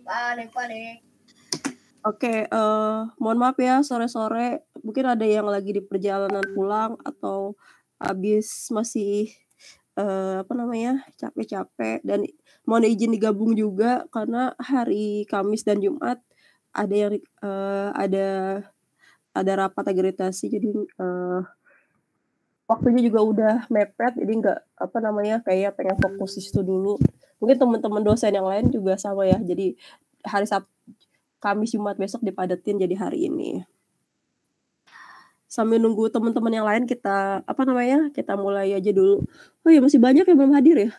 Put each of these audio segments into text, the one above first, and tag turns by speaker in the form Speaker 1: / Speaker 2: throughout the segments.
Speaker 1: Panik.
Speaker 2: Oke, mohon maaf ya sore-sore, mungkin ada yang lagi di perjalanan pulang atau habis masih, capek-capek dan mohon izin digabung juga karena hari Kamis dan Jumat ada yang ada rapat agregasi jadi, waktunya juga udah mepet jadi kayaknya pengen fokus di situ dulu. Mungkin teman-teman dosen yang lain juga sama ya, jadi hari Kamis, Jumat besok dipadetin jadi hari ini. Sambil nunggu teman-teman yang lain kita mulai aja dulu. Oh ya masih banyak yang belum hadir ya?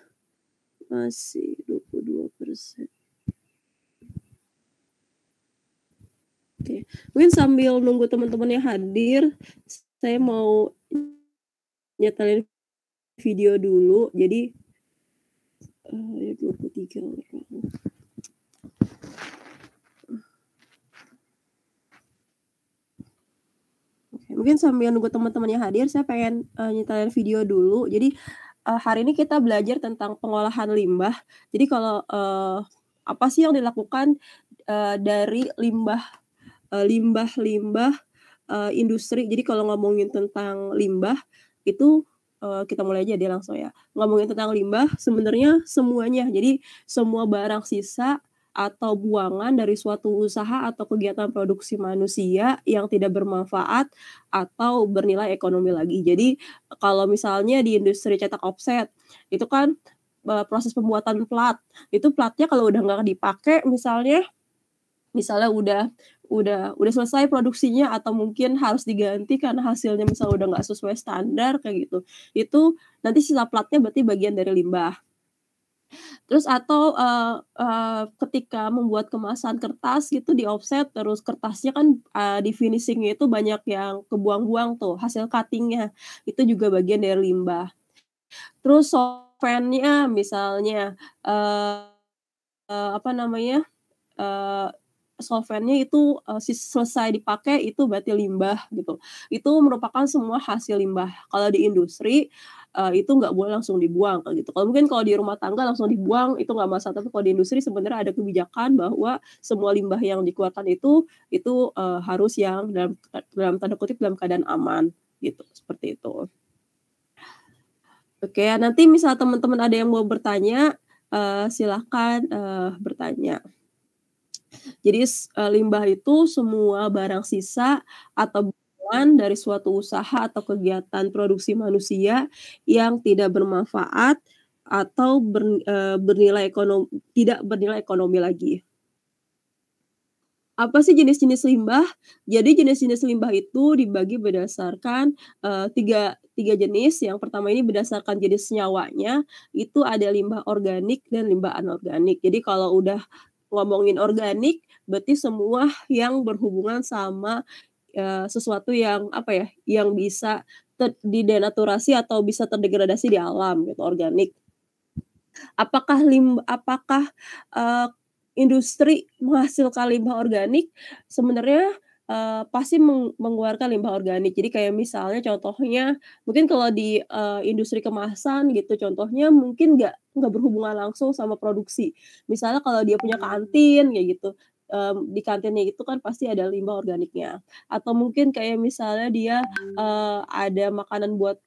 Speaker 2: Masih 22%. Oke, mungkin sambil nunggu teman-teman yang hadir, saya mau nyetelin video dulu. Jadi 23 orang. Mungkin sambil nunggu teman-teman yang hadir, saya pengen nyetelin video dulu. Jadi hari ini kita belajar tentang pengolahan limbah. Jadi kalau apa sih yang dilakukan dari limbah industri. Jadi kalau ngomongin tentang limbah itu kita mulai aja deh langsung ya. Ngomongin tentang limbah sebenarnya semuanya. Jadi semua barang sisa atau buangan dari suatu usaha atau kegiatan produksi manusia yang tidak bermanfaat atau bernilai ekonomi lagi. Jadi kalau misalnya di industri cetak offset itu kan proses pembuatan plat. Itu platnya kalau udah nggak dipakai misalnya udah selesai produksinya atau mungkin harus diganti karena hasilnya misalnya udah nggak sesuai standar kayak gitu. Itu nanti sisa platnya berarti bagian dari limbah. Terus atau ketika membuat kemasan kertas gitu di offset terus kertasnya kan di finishing-nya itu banyak yang kebuang-buang tuh hasil cutting-nya, itu juga bagian dari limbah. Terus solvent-nya misalnya, solvent-nya itu selesai dipakai itu berarti limbah gitu. Itu merupakan semua hasil limbah. Kalau di industri itu nggak boleh langsung dibuang kayak gitu. Kalau di rumah tangga langsung dibuang itu nggak masalah, tapi kalau di industri sebenarnya ada kebijakan bahwa semua limbah yang dikeluarkan itu harus yang dalam tanda kutip dalam keadaan aman gitu, seperti itu. Oke, nanti misal teman-teman ada yang mau bertanya, silakan bertanya. Jadi limbah itu semua barang sisa atau buangan dari suatu usaha atau kegiatan produksi manusia yang tidak bermanfaat atau tidak bernilai ekonomi lagi. Apa sih jenis-jenis limbah? Jadi jenis-jenis limbah itu dibagi berdasarkan tiga jenis. Yang pertama ini berdasarkan jenis nyawanya, itu ada limbah organik dan limbah anorganik. Jadi kalau udah ngomongin organik, berarti semua yang berhubungan sama sesuatu yang yang bisa didenaturasi atau bisa terdegradasi di alam gitu, organik. Apakah industri menghasilkan limbah organik? Sebenarnya pasti mengeluarkan limbah organik. Jadi kayak misalnya contohnya, mungkin kalau di industri kemasan gitu contohnya mungkin nggak berhubungan langsung sama produksi. Misalnya kalau dia punya kantin kayak gitu, di kantinnya itu kan pasti ada limbah organiknya. Atau mungkin kayak misalnya dia ada makanan buat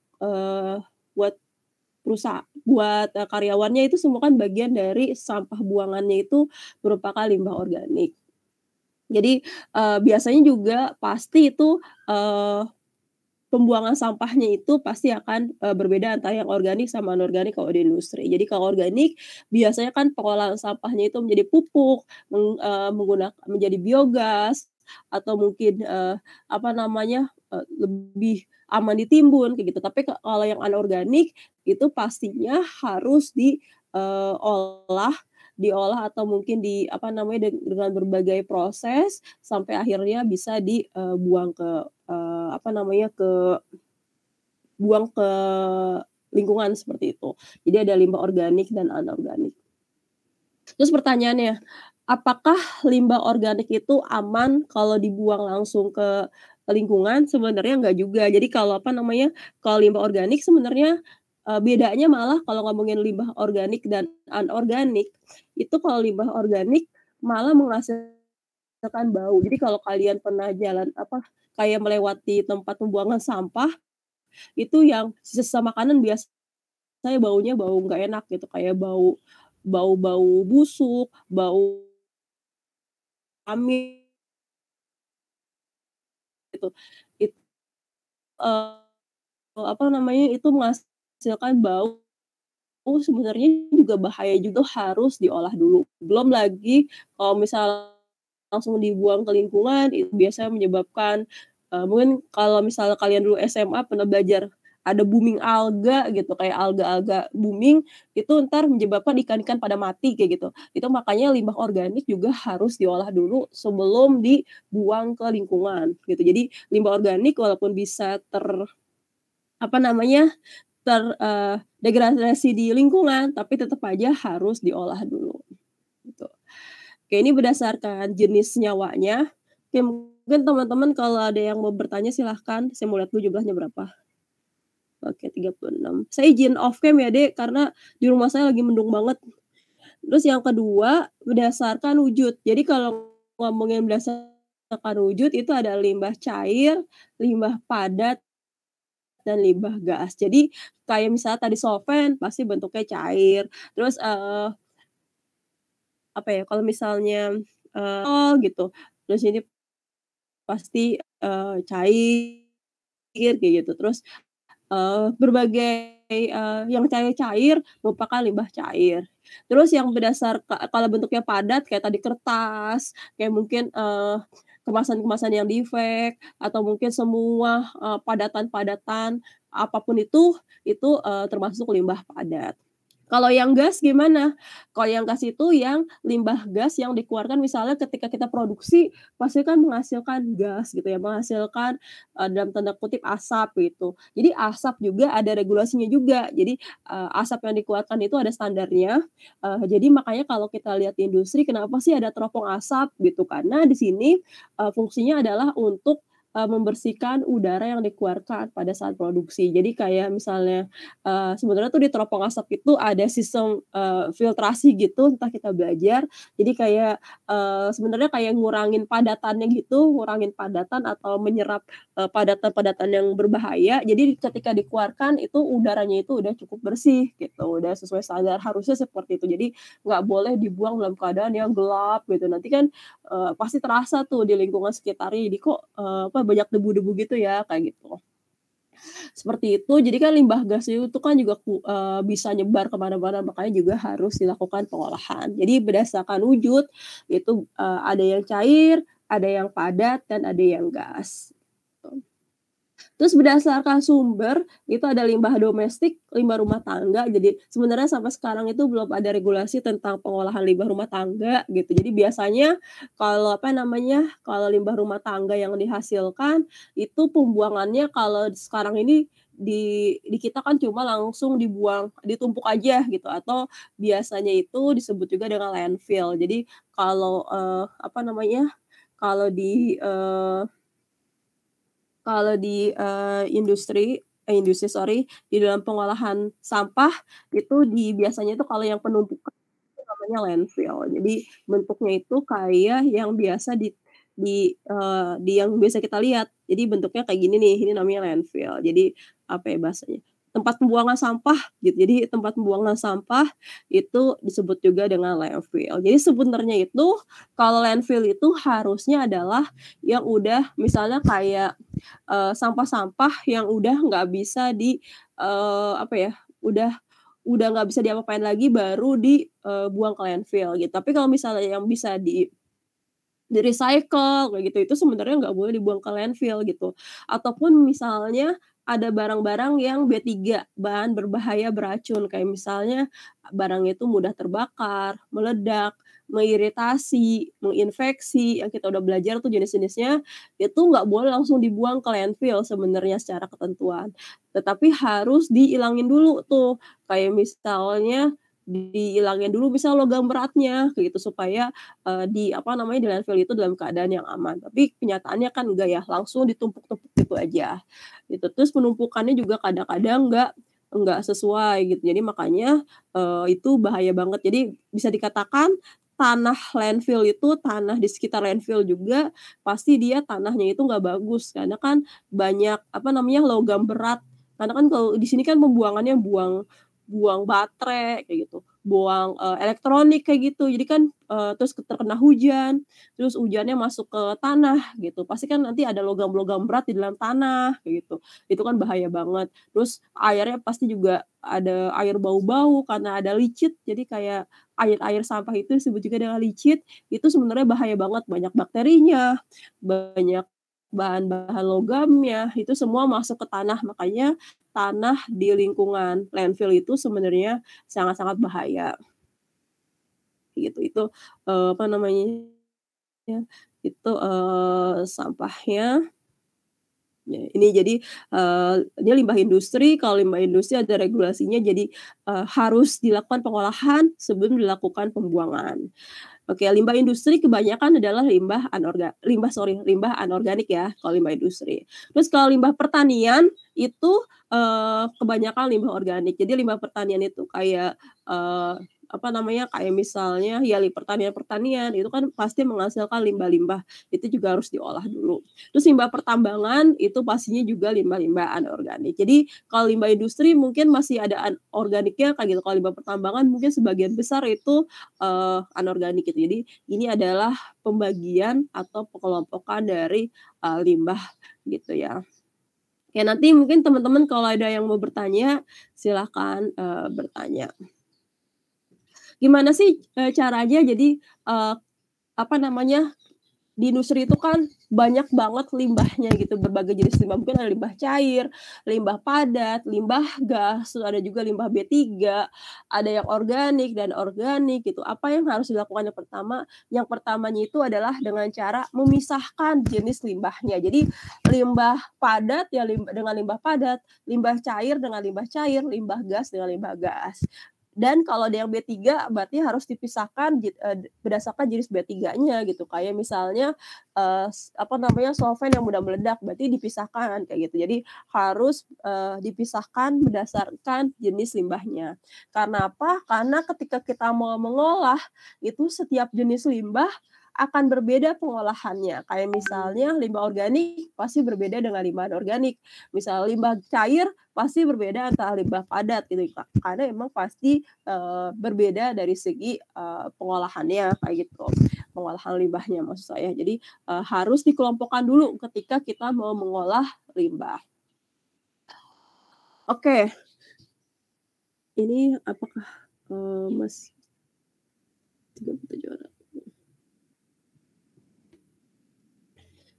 Speaker 2: karyawannya itu semua kan bagian dari sampah buangannya itu merupakan limbah organik. Jadi biasanya juga pasti itu pembuangan sampahnya itu pasti akan berbeda antara yang organik sama anorganik kalau di industri. Jadi kalau organik biasanya kan pengolahan sampahnya itu menjadi pupuk, menjadi biogas atau mungkin lebih aman ditimbun kayak gitu. Tapi kalau yang anorganik itu pastinya harus diolah atau mungkin dengan berbagai proses sampai akhirnya bisa dibuang buang ke lingkungan seperti itu. Jadi ada limbah organik dan anorganik. Terus pertanyaannya, apakah limbah organik itu aman kalau dibuang langsung ke lingkungan? Sebenarnya enggak juga. Jadi kalau kalau limbah organik sebenarnya bedanya malah kalau ngomongin limbah organik dan anorganik, itu kalau limbah organik malah menghasilkan bau. Jadi kalau kalian pernah jalan kayak melewati tempat pembuangan sampah, itu yang sisa makanan biasanya baunya bau nggak enak gitu, kayak bau-bau busuk, bau amis gitu. It apa namanya, itu menghasilkan bau sebenarnya juga bahaya juga harus diolah dulu. Belum lagi kalau misal langsung dibuang ke lingkungan itu biasanya menyebabkan, mungkin kalau misalnya kalian dulu SMA pernah belajar ada booming alga gitu, kayak alga-alga booming, itu entar menyebabkan ikan-ikan pada mati kayak gitu. Itu makanya limbah organik juga harus diolah dulu sebelum dibuang ke lingkungan gitu. Jadi limbah organik walaupun bisa apa namanya, degradasi di lingkungan, tapi tetap aja harus diolah dulu, gitu. Oke, ini berdasarkan jenis nyawanya. Oke, mungkin teman-teman kalau ada yang mau bertanya silahkan, saya mau lihat dulu jumlahnya berapa. Oke, 36. Saya izin off cam ya, Dek, karena di rumah saya lagi mendung banget. Terus yang kedua, berdasarkan wujud. Jadi kalau ngomongin berdasarkan wujud itu ada limbah cair, limbah padat, dan limbah gas. Jadi kayak misalnya tadi solvent pasti bentuknya cair, terus, apa ya, kalau misalnya, gitu, terus ini pasti, cair kayak gitu. Terus, berbagai, yang cair-cair merupakan limbah cair. Terus yang kalau bentuknya padat kayak tadi kertas, kayak mungkin, kemasan-kemasan yang defect atau mungkin semua, padatan-padatan apapun itu, termasuk limbah padat. Kalau yang gas gimana? Kalau yang gas itu yang limbah gas yang dikeluarkan misalnya ketika kita produksi, pasti kan menghasilkan gas gitu ya, menghasilkan, dalam tanda kutip "asap" gitu. Jadi asap juga ada regulasinya juga. Jadi, asap yang dikeluarkan itu ada standarnya, jadi makanya kalau kita lihat di industri kenapa sih ada teropong asap gitu, karena di sini, fungsinya adalah untuk, membersihkan udara yang dikeluarkan pada saat produksi. Jadi kayak misalnya sebenarnya tuh di teropong asap itu ada sistem, filtrasi gitu entah kita belajar, jadi kayak, sebenarnya kayak ngurangin padatannya gitu, ngurangin padatan atau menyerap, padatan-padatan yang berbahaya, jadi ketika dikeluarkan itu udaranya itu udah cukup bersih gitu, udah sesuai standar, harusnya seperti itu. Jadi nggak boleh dibuang dalam keadaan yang gelap gitu, nanti kan, pasti terasa tuh di lingkungan sekitarnya, jadi kok, banyak debu-debu gitu ya, kayak gitu. Seperti itu, jadi kan limbah gas itu kan juga bisa nyebar ke mana-mana, makanya juga harus dilakukan pengolahan. Jadi berdasarkan wujud, itu, ada yang cair, ada yang padat, dan ada yang gas, gitu. Terus berdasarkan sumber, itu ada limbah domestik, limbah rumah tangga, jadi sebenarnya sampai sekarang itu belum ada regulasi tentang pengolahan limbah rumah tangga, gitu. Jadi biasanya kalau, apa namanya, kalau limbah rumah tangga yang dihasilkan, itu pembuangannya kalau sekarang ini di kita kan cuma langsung dibuang, ditumpuk aja gitu, atau biasanya itu disebut juga dengan landfill. Jadi kalau, apa namanya, kalau di, industri sorry, di dalam pengolahan sampah itu biasanya itu kalau yang penumpukan itu namanya landfill. Jadi bentuknya itu kayak yang biasa di yang biasa kita lihat. Jadi bentuknya kayak gini nih, ini namanya landfill. Jadi apa ya bahasanya, tempat pembuangan sampah gitu. Jadi tempat pembuangan sampah itu disebut juga dengan landfill. Jadi sebenarnya itu kalau landfill itu harusnya adalah yang udah misalnya kayak sampah-sampah yang udah nggak bisa apa ya, udah nggak bisa diapa-apain lagi baru buang ke landfill gitu. Tapi kalau misalnya yang bisa di-recycle kayak gitu, itu sebenarnya nggak boleh dibuang ke landfill gitu. Ataupun misalnya ada barang-barang yang B3, bahan berbahaya beracun, kayak misalnya barang itu mudah terbakar, meledak, mengiritasi, menginfeksi, yang kita udah belajar tuh jenis-jenisnya, itu nggak boleh langsung dibuang ke landfill sebenarnya secara ketentuan. Tetapi harus diilangin dulu tuh, kayak misalnya dihilangin dulu misal logam beratnya, kayak gitu, supaya apa namanya, di landfill itu dalam keadaan yang aman. Tapi kenyataannya kan enggak ya, langsung ditumpuk-tumpuk gitu aja, gitu. Terus penumpukannya juga kadang-kadang enggak sesuai gitu. Jadi makanya, itu bahaya banget. Jadi bisa dikatakan tanah landfill itu, tanah di sekitar landfill juga, pasti dia tanahnya itu nggak bagus, karena kan banyak, apa namanya, logam berat. Karena kan kalau di sini kan pembuangannya buang buang baterai kayak gitu, buang, elektronik kayak gitu. Jadi kan, terus terkena hujan, terus hujannya masuk ke tanah gitu, pasti kan nanti ada logam-logam berat di dalam tanah kayak gitu. Itu kan bahaya banget. Terus airnya pasti juga ada air bau-bau karena ada licin, jadi kayak air-air sampah itu disebut juga dengan licin, itu sebenarnya bahaya banget, banyak bakterinya, banyak bahan-bahan logamnya, itu semua masuk ke tanah. Makanya tanah di lingkungan landfill itu sebenarnya sangat-sangat bahaya, gitu. Itu, apa namanya, itu, sampahnya. Ya, ini jadi, dia limbah industri, kalau limbah industri ada regulasinya jadi, harus dilakukan pengolahan sebelum dilakukan pembuangan. Oke, limbah industri kebanyakan adalah limbah anorganik ya, kalau limbah industri. Terus kalau limbah pertanian itu, kebanyakan limbah organik. Jadi limbah pertanian itu kayak, apa namanya, kayak misalnya ya pertanian-pertanian itu kan pasti menghasilkan limbah-limbah, itu juga harus diolah dulu. Terus limbah pertambangan itu pastinya juga limbah-limbah anorganik. Jadi kalau limbah industri mungkin masih ada organiknya kayak gitu, kalau limbah pertambangan mungkin sebagian besar itu anorganik gitu. Jadi ini adalah pembagian atau pengelompokan dari, limbah gitu ya. Ya nanti mungkin teman-teman kalau ada yang mau bertanya, silahkan, bertanya. Gimana sih, caranya jadi, apa namanya, di industri itu kan banyak banget limbahnya gitu, berbagai jenis limbah, mungkin ada limbah cair, limbah padat, limbah gas, terus ada juga limbah B3, ada yang organik dan organik gitu. Apa yang harus dilakukan yang pertama? Yang pertamanya itu adalah dengan cara memisahkan jenis limbahnya. Jadi limbah padat ya dengan limbah padat, limbah cair dengan limbah cair, limbah gas dengan limbah gas. Dan kalau ada yang B3 berarti harus dipisahkan berdasarkan jenis B3-nya gitu. Kayak misalnya, apa namanya, solvent yang mudah meledak berarti dipisahkan kayak gitu. Jadi harus, dipisahkan berdasarkan jenis limbahnya. Karena apa? Karena ketika kita mau mengolah, itu setiap jenis limbah akan berbeda pengolahannya. Kayak misalnya limbah organik pasti berbeda dengan limbah anorganik. Misal limbah cair pasti berbeda antara limbah padat gitu, karena emang pasti, berbeda dari segi, pengolahannya kayak gitu, pengolahan limbahnya maksud saya. Jadi, harus dikelompokkan dulu ketika kita mau mengolah limbah. Oke, ini apakah, Mas 37 orang?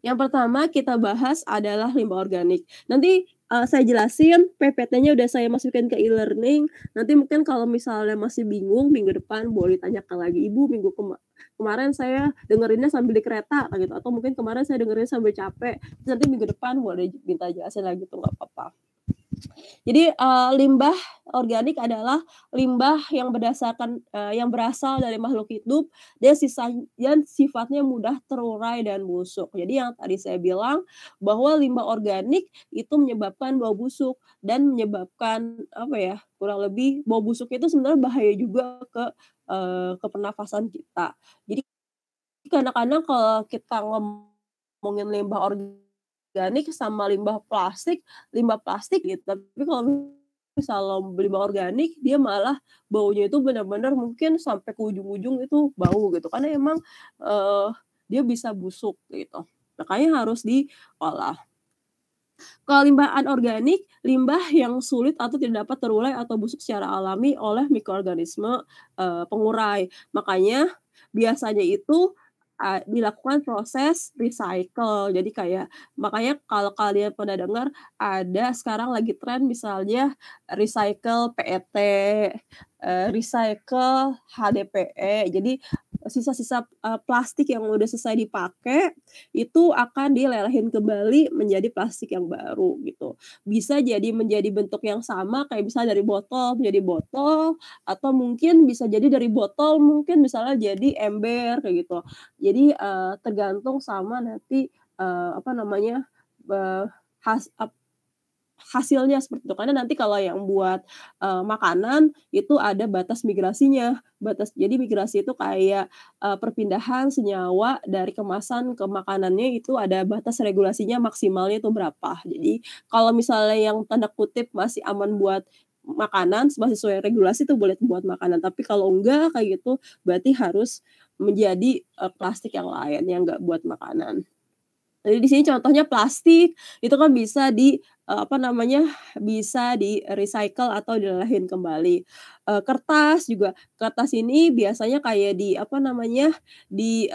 Speaker 2: Yang pertama kita bahas adalah limbah organik. Nanti, saya jelasin PPT-nya udah saya masukin ke e-learning, nanti mungkin kalau misalnya masih bingung minggu depan boleh tanyakan lagi, "Ibu kemarin saya dengerinnya sambil di kereta," kayak gitu, atau mungkin kemarin saya dengerin sambil capek, terus nanti minggu depan boleh minta jelasin lagi tuh nggak apa-apa. Jadi, limbah organik adalah limbah yang yang berasal dari makhluk hidup dan sifatnya mudah terurai dan busuk. Jadi yang tadi saya bilang bahwa limbah organik itu menyebabkan bau busuk dan menyebabkan apa ya, kurang lebih bau busuk itu sebenarnya bahaya juga ke pernafasan kita. Jadi kadang-kadang kalau kita ngomongin limbah organik sama limbah plastik gitu, tapi kalau misalnya limbah organik, dia malah baunya itu benar-benar mungkin sampai ke ujung-ujung itu bau gitu, karena emang, eee, dia bisa busuk gitu. Makanya harus diolah. Kalau limbah anorganik, limbah yang sulit atau tidak dapat terurai atau busuk secara alami oleh mikroorganisme, pengurai. Makanya biasanya itu, dilakukan proses recycle. Jadi kayak makanya kalau kalian pernah dengar ada sekarang lagi tren misalnya recycle PET, recycle HDPE. Jadi sisa-sisa, plastik yang udah selesai dipakai itu akan dilelehin kembali menjadi plastik yang baru gitu. Bisa jadi menjadi bentuk yang sama kayak misalnya dari botol menjadi botol, atau mungkin bisa jadi dari botol mungkin misalnya jadi ember kayak gitu. Jadi, tergantung sama nanti, apa namanya, eee, has ap hasilnya seperti itu. Karena nanti kalau yang buat, makanan itu ada batas migrasinya, jadi migrasi itu kayak, perpindahan senyawa dari kemasan ke makanannya itu ada batas regulasinya maksimalnya itu berapa. Jadi kalau misalnya yang tanda kutip masih aman buat makanan, masih sesuai regulasi itu boleh buat makanan, tapi kalau enggak kayak gitu berarti harus menjadi, plastik yang lain yang enggak buat makanan. Jadi di sini contohnya plastik, itu kan bisa apa namanya, bisa di-recycle atau dilelehin kembali. Kertas juga, kertas ini biasanya kayak apa namanya, di,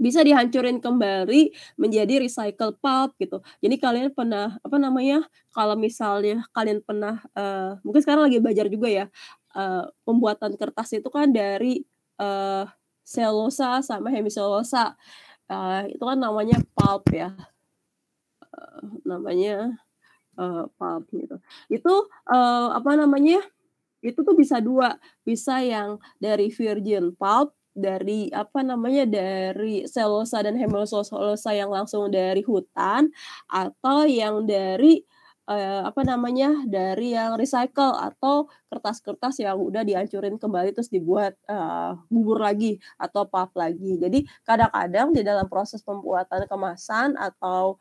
Speaker 2: bisa dihancurin kembali menjadi recycle pulp gitu. Jadi kalian pernah, apa namanya, kalau misalnya kalian pernah, mungkin sekarang lagi belajar juga ya, pembuatan kertas itu kan dari, selulosa sama hemiselulosa. Itu kan namanya pulp ya, namanya, pulp gitu. Itu, apa namanya, itu tuh bisa 2, bisa yang dari virgin pulp, dari apa namanya, dari selulosa dan hemiselulosa yang langsung dari hutan, atau yang dari, apa namanya, dari yang recycle atau kertas-kertas yang udah dihancurin kembali terus dibuat, bubur lagi atau pulp lagi. Jadi kadang-kadang di dalam proses pembuatan kemasan atau,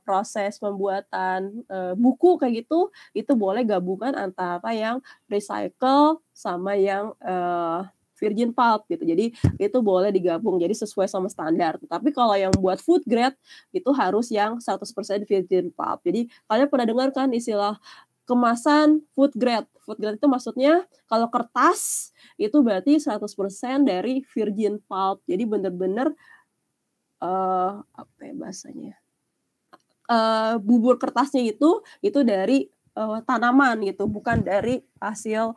Speaker 2: proses pembuatan, buku kayak gitu, itu boleh gabungan antara yang recycle sama yang, virgin pulp gitu. Jadi itu boleh digabung, jadi sesuai sama standar. Tapi kalau yang buat food grade, itu harus yang 100% virgin pulp. Jadi kalian pernah dengar kan istilah kemasan food grade? Food grade itu maksudnya kalau kertas, itu berarti 100% dari virgin pulp. Jadi bener-bener, apa ya bahasanya, bubur kertasnya itu dari, tanaman gitu, bukan dari hasil,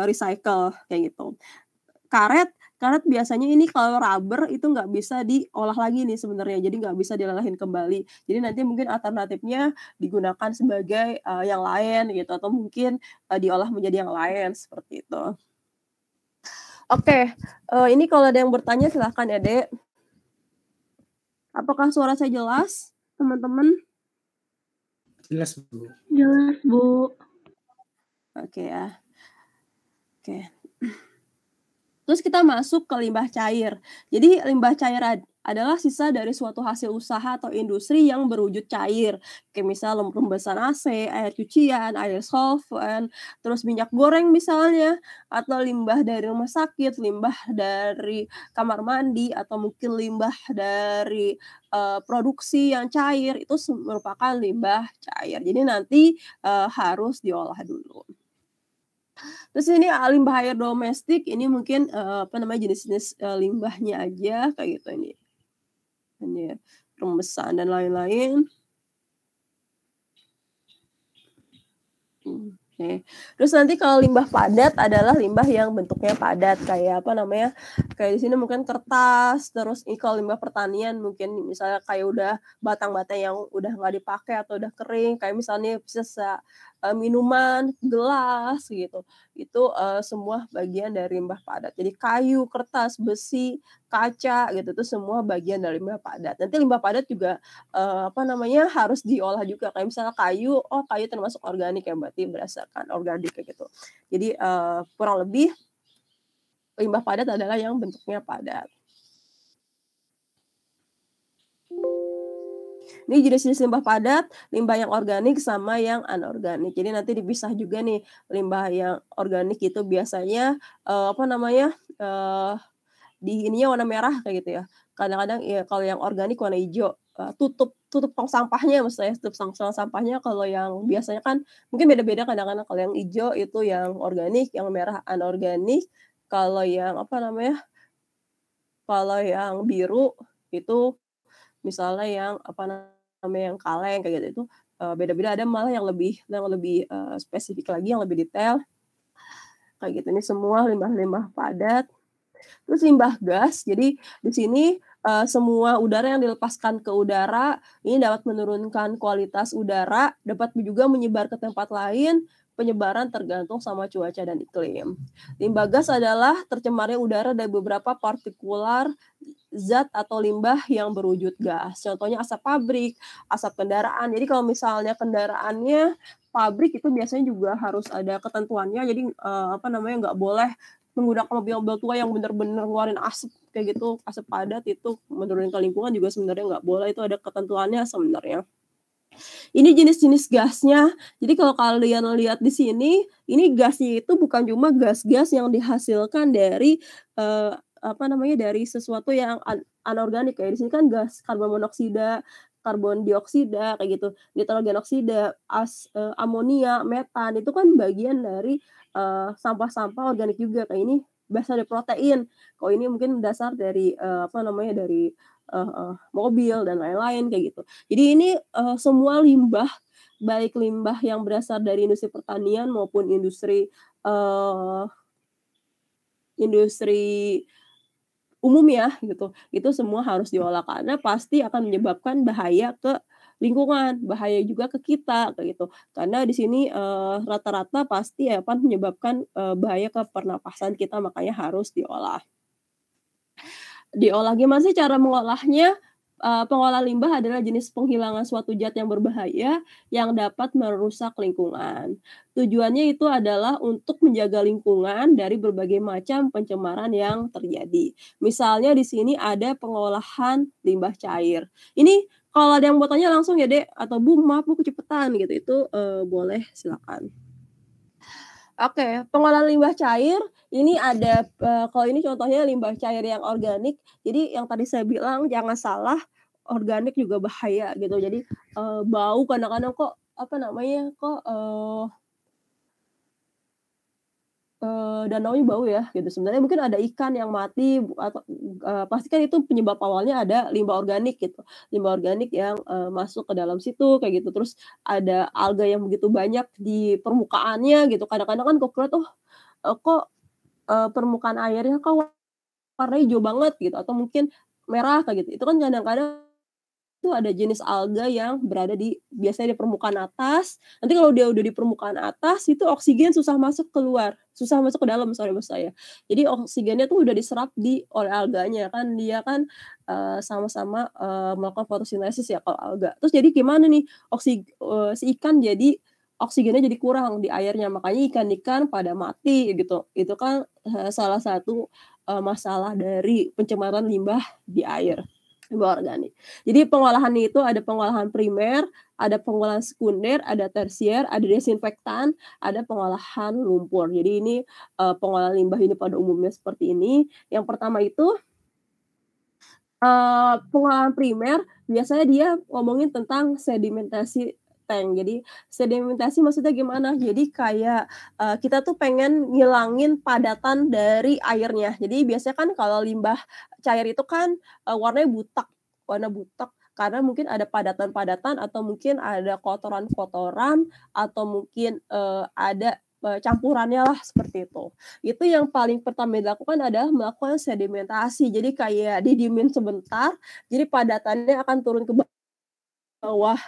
Speaker 2: recycle kayak gitu. Karet karet biasanya ini kalau rubber itu nggak bisa diolah lagi nih sebenarnya, jadi nggak bisa dilelehin kembali. Jadi nanti mungkin alternatifnya digunakan sebagai, yang lain gitu atau mungkin, diolah menjadi yang lain, seperti itu. Oke, ini kalau ada yang bertanya silahkan ya, Dek. Apakah suara saya jelas, teman-teman?
Speaker 1: Jelas, Bu.
Speaker 3: Jelas, Bu.
Speaker 2: Oke ya. Oke. Terus kita masuk ke limbah cair. Jadi limbah cair adalah sisa dari suatu hasil usaha atau industri yang berwujud cair. Kayak misal rembesan AC, air cucian, air solvent, terus minyak goreng misalnya, atau limbah dari rumah sakit, limbah dari kamar mandi, atau mungkin limbah dari, produksi yang cair, itu merupakan limbah cair. Jadi nanti, harus diolah dulu. Terus ini, limbah air domestik ini mungkin, apa namanya, jenis-jenis, limbahnya aja kayak gitu ini ya, rembesan dan lain-lain. Oke. Terus nanti kalau limbah padat adalah limbah yang bentuknya padat kayak apa namanya, kayak di sini mungkin kertas, terus kalau limbah pertanian mungkin misalnya kayak udah batang-batang yang udah nggak dipakai atau udah kering, kayak misalnya sisa, minuman, gelas gitu. Itu, semua bagian dari limbah padat. Jadi kayu, kertas, besi, kaca gitu, itu semua bagian dari limbah padat. Nanti limbah padat juga, apa namanya, harus diolah juga kayak misalnya kayu, oh kayu termasuk organik ya, berarti berdasarkan organik kayak gitu. Jadi, kurang lebih limbah padat adalah yang bentuknya padat. Ini jenis-jenis limbah padat, limbah yang organik sama yang anorganik. Jadi nanti dipisah juga nih, limbah yang organik itu biasanya, apa namanya, di ininya warna merah kayak gitu ya. Kadang-kadang ya kalau yang organik warna ijo, tutup tutup tong sampahnya maksud saya, tutup tong sampahnya. Kalau yang biasanya kan mungkin beda-beda kadang-kadang, kalau yang ijo itu yang organik, yang merah anorganik, kalau yang apa namanya, kalau yang biru itu misalnya yang apa namanya, yang kaleng kayak gitu, itu, beda-beda, ada malah yang lebih, spesifik lagi, yang lebih detail. Kayak gitu, ini semua limbah-limbah padat. Terus limbah gas, jadi di sini, semua udara yang dilepaskan ke udara, ini dapat menurunkan kualitas udara, dapat juga menyebar ke tempat lain, penyebaran tergantung sama cuaca dan iklim. Limbah gas adalah tercemarnya udara dari beberapa partikular zat atau limbah yang berwujud gas. Contohnya asap pabrik, asap kendaraan. Jadi kalau misalnya kendaraannya pabrik itu biasanya juga harus ada ketentuannya. Jadi nggak boleh menggunakan mobil-mobil tua yang benar-benar ngeluarin asap kayak gitu, asap padat itu menurunkan lingkungan juga sebenarnya nggak boleh, itu ada ketentuannya sebenarnya. Ini jenis-jenis gasnya. Jadi kalau kalian lihat di sini, ini gasnya itu bukan cuma gas-gas yang dihasilkan dari dari sesuatu yang anorganik ya. Di sini kan gas karbon monoksida, karbon dioksida kayak gitu, nitrogenoksida, amonia, metan itu kan bagian dari sampah-sampah organik juga. Kayak ini berasal dari protein. Kalau ini mungkin dasar dari dari mobil dan lain-lain kayak gitu. Jadi ini semua limbah, baik limbah yang berasal dari industri pertanian maupun industri umum ya gitu, itu semua harus diolah karena pasti akan menyebabkan bahaya ke lingkungan, bahaya juga ke kita kayak gitu. Karena di sini rata-rata pasti akan menyebabkan bahaya ke pernapasan kita, makanya harus diolah. Diolah gimana sih cara mengolahnya? Pengolahan limbah adalah jenis penghilangan suatu zat yang berbahaya yang dapat merusak lingkungan. Tujuannya itu adalah untuk menjaga lingkungan dari berbagai macam pencemaran yang terjadi. Misalnya di sini ada pengolahan limbah cair. Ini kalau ada yang mau tanya langsung ya, Dek, atau Bu, maaf Bu kecepatan gitu, itu boleh silakan. Oke, pengolahan limbah cair ini ada, kalau ini contohnya limbah cair yang organik. Jadi yang tadi saya bilang jangan salah, organik juga bahaya gitu. Jadi, bau kadang-kadang kok, danaunya bau ya gitu. Sebenarnya mungkin ada ikan yang mati atau pasti kan itu penyebab awalnya ada limbah organik gitu. Limbah organik yang masuk ke dalam situ kayak gitu. Terus ada alga yang begitu banyak di permukaannya gitu. Kadang-kadang kan kok lihat, permukaan airnya kok warnanya hijau banget gitu atau mungkin merah kayak gitu. Itu kan kadang-kadang itu ada jenis alga yang berada biasanya di permukaan atas. Nanti kalau dia udah di permukaan atas, itu oksigen susah masuk keluar, susah masuk ke dalam, sorry maksud saya. Jadi oksigennya tuh udah diserap oleh alganya kan, dia kan sama-sama melakukan fotosintesis ya kalau alga. Terus jadi gimana nih si ikan jadi oksigennya jadi kurang di airnya, makanya ikan-ikan pada mati gitu. Itu kan salah satu masalah dari pencemaran limbah di air. Limbah organik. Jadi pengolahan itu ada pengolahan primer, ada pengolahan sekunder, ada tersier, ada desinfektan, ada pengolahan lumpur. Jadi ini pengolahan limbah ini pada umumnya seperti ini. Yang pertama itu pengolahan primer biasanya dia ngomongin tentang sedimentasi tank. Jadi sedimentasi maksudnya gimana? Jadi kayak kita tuh pengen ngilangin padatan dari airnya. Jadi biasanya kan kalau limbah cair itu kan warnanya butak, warna butak karena mungkin ada padatan-padatan atau mungkin ada kotoran-kotoran atau mungkin ada campurannya lah seperti itu. Itu yang paling pertama dilakukan adalah melakukan sedimentasi. Jadi kayak didiemin sebentar, jadi padatannya akan turun ke bawah.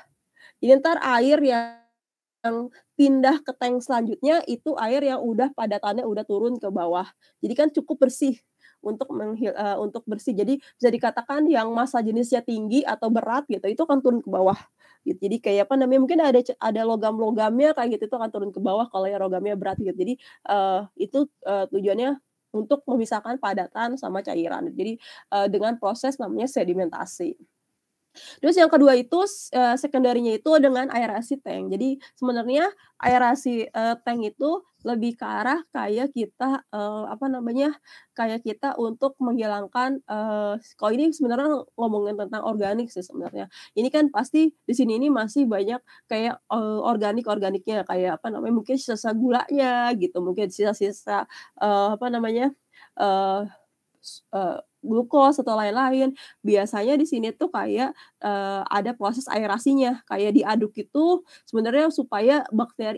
Speaker 2: Jadi entar air yang pindah ke tank selanjutnya, itu air yang udah padatannya udah turun ke bawah. Jadi kan cukup bersih untuk bersih. Jadi bisa dikatakan yang massa jenisnya tinggi atau berat gitu, itu akan turun ke bawah, gitu. Jadi kayak mungkin ada logam-logamnya kayak gitu, itu akan turun ke bawah kalau yang logamnya berat gitu. Jadi, itu tujuannya untuk memisahkan padatan sama cairan. Jadi, dengan proses namanya sedimentasi. Terus yang kedua itu sekunderinya itu dengan aerasi tank. Jadi sebenarnya aerasi tank itu lebih ke arah kayak kita kayak kita untuk menghilangkan kalau ini sebenarnya ngomongin tentang organik sih sebenarnya. Ini kan pasti di sini ini masih banyak kayak organik-organiknya kayak mungkin sisa gulanya gitu, mungkin sisa-sisa eee, glukos atau lain-lain. Biasanya di sini tuh kayak ada proses aerasinya, kayak diaduk itu sebenarnya supaya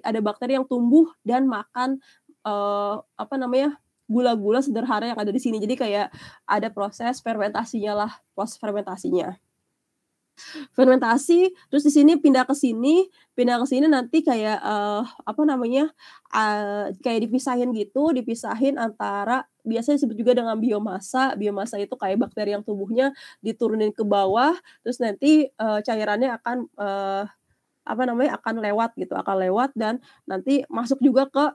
Speaker 2: ada bakteri yang tumbuh dan makan, gula-gula sederhana yang ada di sini. Jadi kayak ada proses fermentasinya lah, proses fermentasinya. Fermentasi, terus di sini pindah ke sini nanti kayak, apa namanya, kayak dipisahin antara biasanya disebut juga dengan biomasa. Biomasa itu kayak bakteri yang tubuhnya diturunin ke bawah, terus nanti, cairannya akan, apa namanya, akan lewat dan nanti masuk juga ke,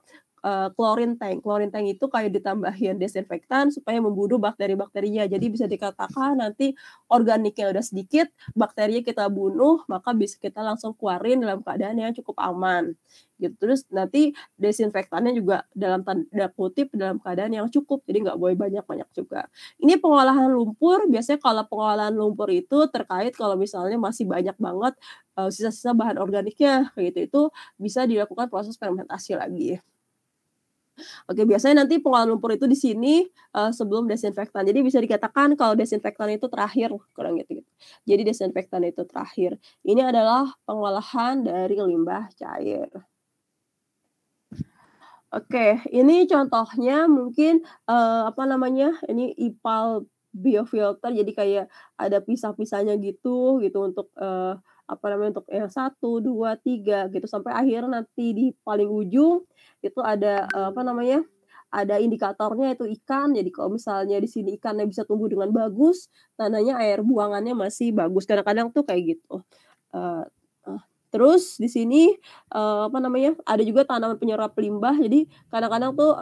Speaker 2: chlorine tank. Chlorine tank itu kayak ditambahin desinfektan supaya membunuh bakteri-bakterinya. Jadi bisa dikatakan nanti organiknya udah sedikit, bakterinya kita bunuh, maka bisa kita langsung keluarin dalam keadaan yang cukup aman, gitu. Terus nanti desinfektannya juga dalam tanda kutip "dalam keadaan yang cukup", jadi nggak boleh banyak-banyak juga. Ini pengolahan lumpur, biasanya kalau pengolahan lumpur itu terkait kalau misalnya masih banyak banget, sisa-sisa bahan organiknya, kayak gitu, itu bisa dilakukan proses fermentasi lagi. Oke, biasanya nanti pengolahan lumpur itu di sini, sebelum desinfektan. Jadi bisa dikatakan kalau desinfektan itu terakhir, kurang gitu. Jadi desinfektan itu terakhir. Ini adalah pengolahan dari limbah cair. Oke, ini contohnya mungkin, apa namanya, ini ipal biofilter, jadi kayak ada pisah-pisahnya gitu untuk, apa namanya, untuk yang 1, 2, 3 gitu, sampai akhirnya nanti di paling ujung itu ada, apa namanya, ada indikatornya itu ikan. Jadi kalau misalnya di sini ikannya bisa tumbuh dengan bagus, tandanya air buangannya masih bagus, kadang-kadang tuh kayak gitu. Eee eh, terus di sini, apa namanya, ada juga tanaman penyerap limbah. Jadi kadang-kadang tuh,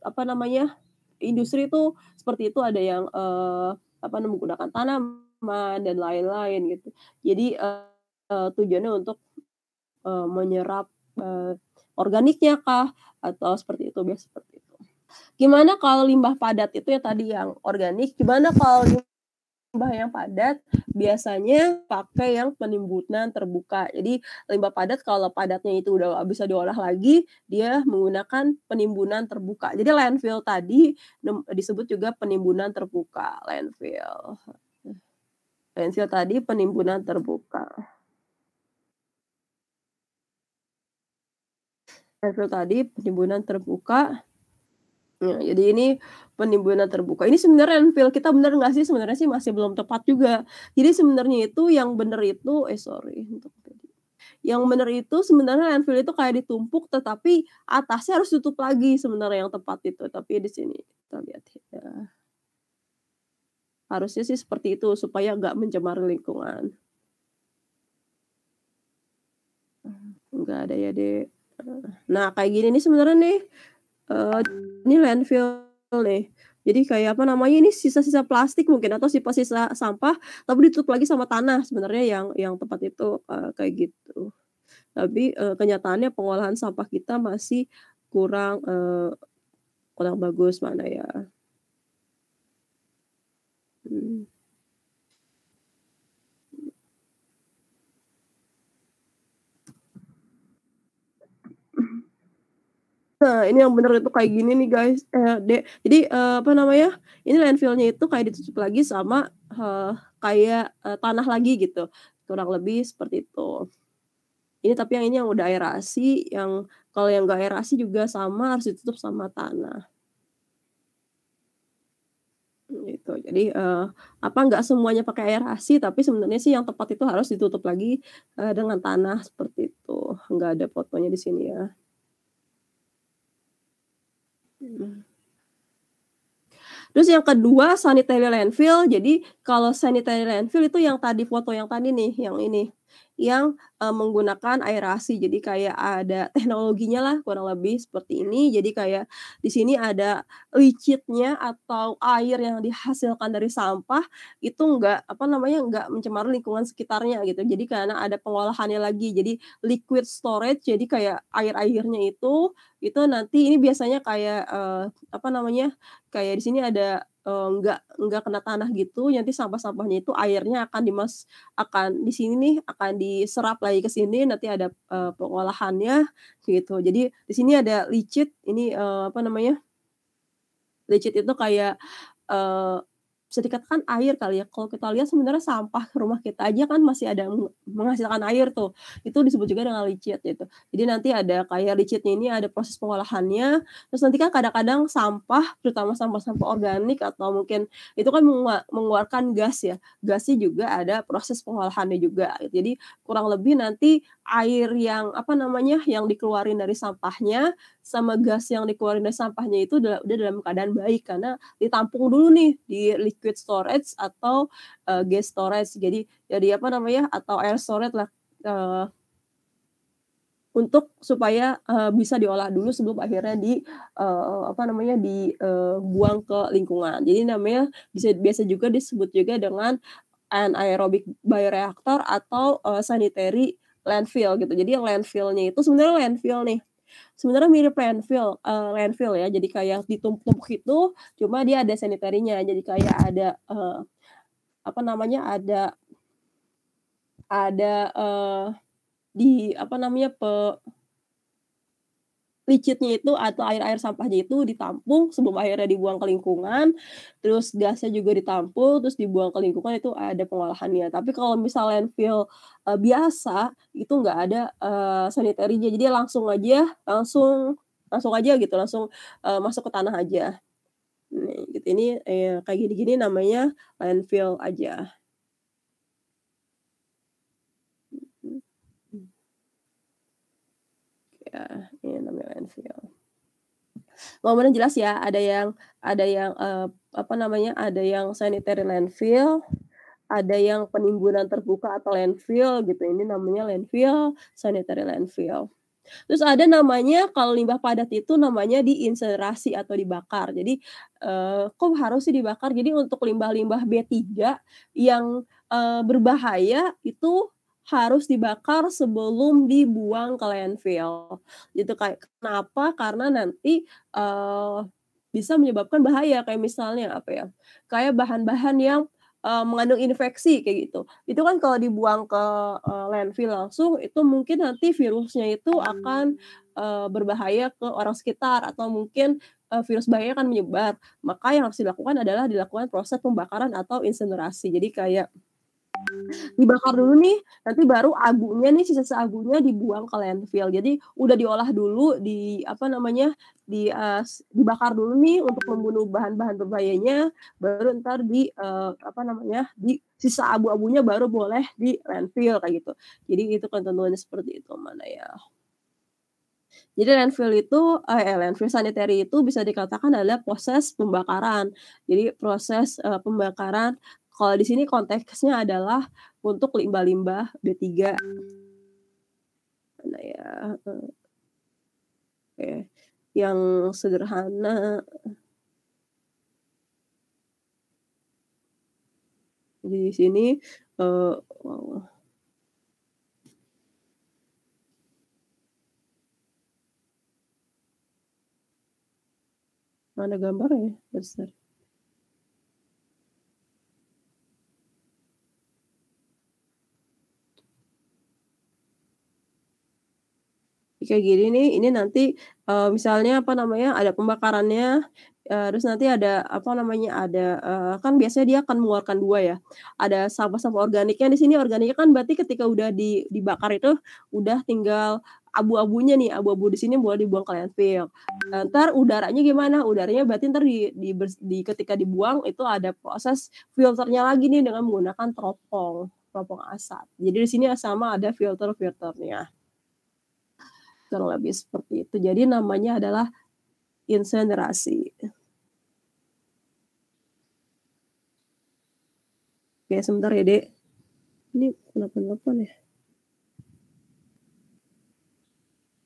Speaker 2: apa namanya, industri tuh seperti itu ada yang, apa namanya, menggunakan tanaman dan lain-lain gitu. Jadi, tujuannya untuk, menyerap, organiknya kah, atau seperti itu, biasa seperti itu. Gimana kalau limbah padat itu ya tadi yang organik, gimana kalau limbah yang padat? Biasanya pakai yang penimbunan terbuka. Jadi limbah padat kalau padatnya itu udah nggak bisa diolah lagi, dia menggunakan penimbunan terbuka. Jadi landfill tadi disebut juga penimbunan terbuka, landfill. Landfill tadi penimbunan terbuka. Landfill tadi penimbunan terbuka. Nah, jadi ini penimbunan terbuka. Ini sebenarnya landfill kita bener nggak sih? Sebenarnya sih masih belum tepat juga. Jadi sebenarnya itu yang bener itu sorry untuk tadi. Yang bener itu sebenarnya landfill itu kayak ditumpuk, tetapi atasnya harus tutup lagi sebenarnya yang tepat itu. Tapi di sini kita lihat ya. Harusnya sih seperti itu supaya nggak mencemari lingkungan. Nggak ada ya, Dek. Nah, kayak gini nih sebenarnya nih, eee, ini landfill nih. Jadi kayak apa namanya, ini sisa-sisa plastik mungkin atau sisa-sisa sampah, tapi ditutup lagi sama tanah sebenarnya yang tepat itu, kayak gitu. Tapi, kenyataannya pengolahan sampah kita masih kurang, kurang bagus mana ya. Mhm. Nah, ini yang bener itu kayak gini nih guys, Dek. Jadi, apa namanya, ini landfill-nya itu kayak ditutup lagi sama, kayak, tanah lagi gitu, kurang lebih seperti itu. Ini tapi yang ini yang udah aerasi, yang kalau yang nggak aerasi juga sama harus ditutup sama tanah, gitu. Jadi, apa, nggak semuanya pakai aerasi, tapi sebenarnya sih yang tepat itu harus ditutup lagi, dengan tanah seperti itu. Nggak ada fotonya di sini ya. Mhm. Terus yang kedua sanitary landfill. Jadi kalau sanitary landfill itu yang tadi foto yang tadi nih, yang ini, yang, menggunakan aerasi. Jadi kayak ada teknologinya lah kurang lebih seperti ini. Jadi kayak di sini ada licitnya atau air yang dihasilkan dari sampah itu enggak, apa namanya, enggak mencemari lingkungan sekitarnya gitu. Jadi karena ada pengolahannya lagi. Jadi liquid storage, jadi kayak air-airnya itu nanti ini biasanya kayak, apa namanya, kayak di sini ada, nggak kena tanah gitu, nanti sampah-sampahnya itu airnya akan di sini nih, akan diserap lagi ke sini, nanti ada, pengolahannya, gitu. Jadi di sini ada licit, ini, apa namanya, licit itu kayak, eee bisa dikatakan air kali ya. Kalau kita lihat sebenarnya sampah rumah kita aja kan masih ada menghasilkan air tuh, itu disebut juga dengan licit gitu. Jadi nanti ada kayak licitnya ini ada proses pengolahannya, terus nanti kan kadang-kadang sampah, terutama sampah-sampah organik atau mungkin itu kan mengeluarkan gas ya, gasnya juga ada proses pengolahannya juga. Jadi kurang lebih nanti air yang, apa namanya, yang dikeluarin dari sampahnya, sama gas yang dikeluarin dari sampahnya itu udah dalam keadaan baik, karena ditampung dulu nih di liquid storage atau, gas storage. Jadi apa namanya, atau air storage lah, eee, untuk supaya, bisa diolah dulu sebelum akhirnya apa namanya, buang ke lingkungan. Jadi namanya biasa juga disebut juga dengan anaerobic bioreactor atau, sanitary landfill gitu. Jadi landfill-nya itu sebenarnya landfill nih, sebenarnya mirip landfill ya, jadi kayak ditumpuk-tumpuk itu, cuma dia ada sanitary-nya. Jadi kayak ada, apa namanya, ada, di apa namanya, licitnya itu atau air-air sampahnya itu ditampung sebelum akhirnya dibuang ke lingkungan, terus gasnya juga ditampung, terus dibuang ke lingkungan itu ada pengolahannya. Tapi kalau misal landfill, biasa, itu nggak ada, sanitary-nya, jadi langsung aja gitu, langsung, masuk ke tanah aja. Nih gitu, ini, kayak gini-gini namanya landfill aja. Mhm. Ya, ini namanya landfill. Ngomongnya jelas ya, ada yang, apa namanya, ada yang sanitary landfill, ada yang penimbunan terbuka atau landfill gitu, ini namanya landfill, sanitary landfill. Terus ada namanya kalau limbah padat itu namanya diinsinerasi atau dibakar. Jadi, kok harus sih dibakar? Jadi untuk limbah-limbah B3 yang, berbahaya itu harus dibakar sebelum dibuang ke landfill. Gitu kayak kenapa? Karena nanti, bisa menyebabkan bahaya kayak misalnya apa ya, kayak bahan-bahan yang, mengandung infeksi kayak gitu. Itu kan kalau dibuang ke, landfill langsung, itu mungkin nanti virusnya itu akan, berbahaya ke orang sekitar atau mungkin, virus bahaya akan menyebar. Maka yang harus dilakukan adalah dilakukan proses pembakaran atau insinerasi. Jadi kayak dibakar dulu nih, nanti baru abunya nih, sisa-sisa abunya dibuang ke landfill. Jadi udah diolah dulu, apa namanya, dibakar dulu nih untuk membunuh bahan-bahan berbahayanya, baru entar apa namanya, sisa abu-abunya baru boleh di landfill, kayak gitu. Jadi itu ketentuannya seperti itu, mana ya. Jadi landfill sanitary itu bisa dikatakan adalah proses pembakaran. Jadi proses, pembakaran kalau di sini konteksnya adalah untuk limbah-limbah B3. Mana ya, oke, yang sederhana. Di sini, wow, mana gambarnya ya? Besar. Kayak gini nih, ini nanti, misalnya apa namanya, ada pembakarannya, terus nanti ada apa namanya, kan biasanya dia akan mengeluarkan 2 ya, ada sampah-sampah organiknya, di sini organiknya kan berarti ketika udah dibakar itu udah tinggal abu-abunya nih, abu-abu di sini boleh dibuang ke landfill. Entar udaranya gimana? Udaranya berarti entar ketika dibuang itu ada proses filternya lagi nih dengan menggunakan teropong asap. Jadi di sini sama ada filternya. Kurang lebih seperti itu. Jadi namanya adalah insinerasi. Oke, sebentar ya, Dek. Ini kenapa nelpon ya?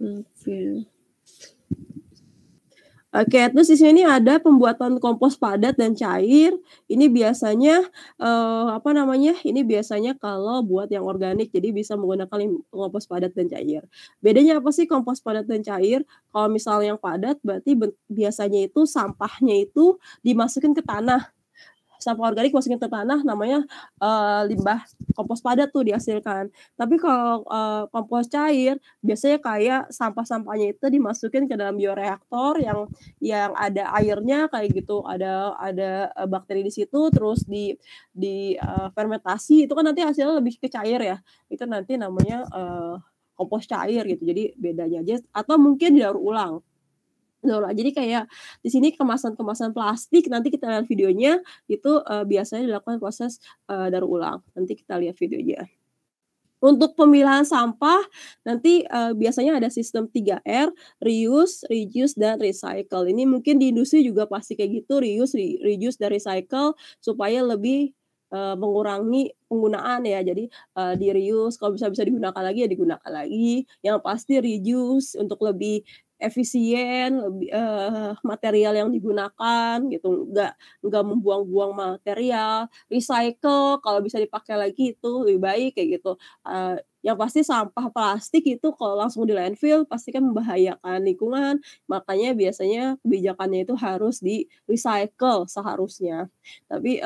Speaker 2: Oke. Oke, terus di sini ada pembuatan kompos padat dan cair. Ini biasanya, apa namanya, ini biasanya kalau buat yang organik, jadi bisa menggunakan kompos padat dan cair. Bedanya apa sih kompos padat dan cair? Kalau misalnya yang padat berarti biasanya itu sampahnya itu dimasukin ke tanah. sampah organik masukin ke tanah namanya limbah kompos padat tuh dihasilkan. Tapi kalau kompos cair biasanya kayak sampah-sampahnya itu dimasukin ke dalam bioreaktor yang ada airnya kayak gitu, ada bakteri di situ, terus di fermentasi, itu kan nanti hasilnya lebih ke cair ya. Itu nanti namanya kompos cair gitu. Jadi bedanya aja, atau mungkin didaur ulang. Jadi kayak di sini kemasan-kemasan plastik, nanti kita lihat videonya itu biasanya dilakukan proses daur ulang. Nanti kita lihat videonya. Untuk pemilahan sampah nanti biasanya ada sistem 3R, reuse, reduce, dan recycle. Ini mungkin di industri juga pasti kayak gitu, reuse, dan recycle supaya lebih mengurangi penggunaan ya. Jadi di reuse kalau bisa digunakan lagi ya digunakan lagi. Yang pasti reduce untuk lebih efisien, lebih material yang digunakan gitu, nggak membuang-buang material. Recycle kalau bisa dipakai lagi itu lebih baik kayak gitu. Yang pasti sampah plastik itu kalau langsung di landfill pasti kan membahayakan lingkungan, makanya biasanya kebijakannya itu harus di-recycle seharusnya. Tapi